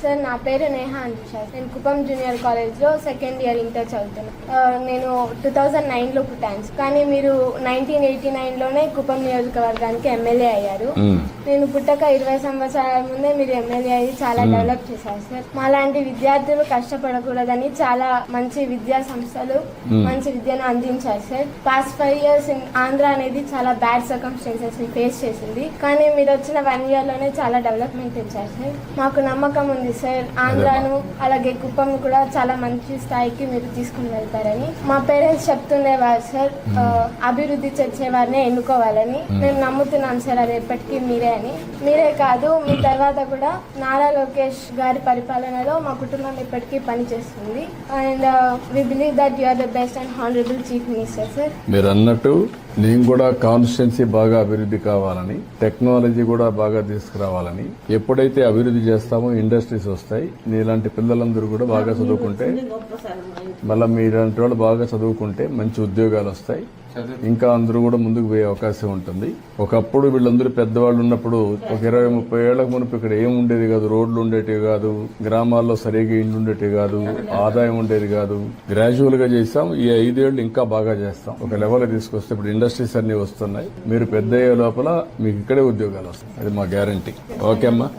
Sir నా పేరు నేహా అనుష. నేను కుప్పం జూనియర్ కాలేజ్లో సెకండ్ ఇయర్ ఇంటర్ చదువుతున్నాను. నేను 2009లో పుట్టాను, కానీ మీరు 1989లోనే కుప్పం నియోజకవర్గానికి ఎమ్మెల్యే అయ్యారు. నేను పుట్టక 20 సంవత్సరాల ముందే మీరు ఎమ్మెల్యే అయ్యి చాలా డెవలప్ చేశారు సార్. మాలాంటి విద్యార్థులు కష్టపడకూడదని చాలా మంచి విద్యా సంస్థలు మంచి విద్యను అందించారు సార్. పాస్ట్ 5 years ఆంధ్ర అనేది చాలా బ్యాడ్ సర్కమ్స్టాన్సెస్ ని ఫేస్ చేసింది, కానీ మీరు వచ్చిన 1 year లోనే చాలా డెవలప్మెంట్ తెచ్చారు సార్. మాకు నమ్మకం ఉంది సార్, ఆంధ్రాను అలాగే కుప్పం కూడా చాలా మంచి స్థాయికి మీరు తీసుకుని వెళ్తారని. మా పేరెంట్స్ చెప్తుండేవారు సార్, అభివృద్ధి చేసే వారిని ఎన్నుకోవాలని. నేను నమ్ముతున్నాను సార్ అది ఎప్పటికీ మీరే అని. మీరే కాదు, మీ తర్వాత కూడా నారా లోకేష్ గారి పరిపాలనలో మా కుటుంబం ఇప్పటికీ పనిచేస్తుంది. And we believe that you are the best and honourable chief minister sir. మీరు అన్నట్టు నేను కూడా కాన్స్టిట్యున్సీ బాగా అభివృద్ధి కావాలని, టెక్నాలజీ కూడా బాగా తీసుకురావాలని, ఎప్పుడైతే అభివృద్ధి చేస్తామో ఇండస్ట్రీస్ వస్తాయి. మీలాంటి పిల్లలందరూ కూడా బాగా చదువుకుంటే, మళ్ళీ మీలాంటి వాళ్ళు బాగా చదువుకుంటే మంచి ఉద్యోగాలు వస్తాయి. ఇంకా అందరూ కూడా ముందుకు పోయే అవకాశం ఉంటుంది. ఒకప్పుడు వీళ్ళందరూ పెద్దవాళ్ళు ఉన్నప్పుడు ఒక 20-30 ఏళ్లకు మునుపు ఇక్కడ ఏం ఉండేది కాదు, రోడ్లు ఉండేటివి కాదు, గ్రామాల్లో సరిగా ఇండ్లు ఉండేటివి కాదు, ఆదాయం ఉండేది కాదు. గ్రాడ్యువల్ గా చేస్తాం. ఈ 5 ఏళ్లు ఇంకా బాగా చేస్తాం. ఒక లెవెల్ తీసుకొస్తే ఇప్పుడు ఇండస్ట్రీస్ అన్ని వస్తున్నాయి. మీరు పెద్ద అయ్యే లోపల మీకు ఇక్కడే ఉద్యోగాలు వస్తాయి. అది మా గ్యారంటీ. ఓకే అమ్మా.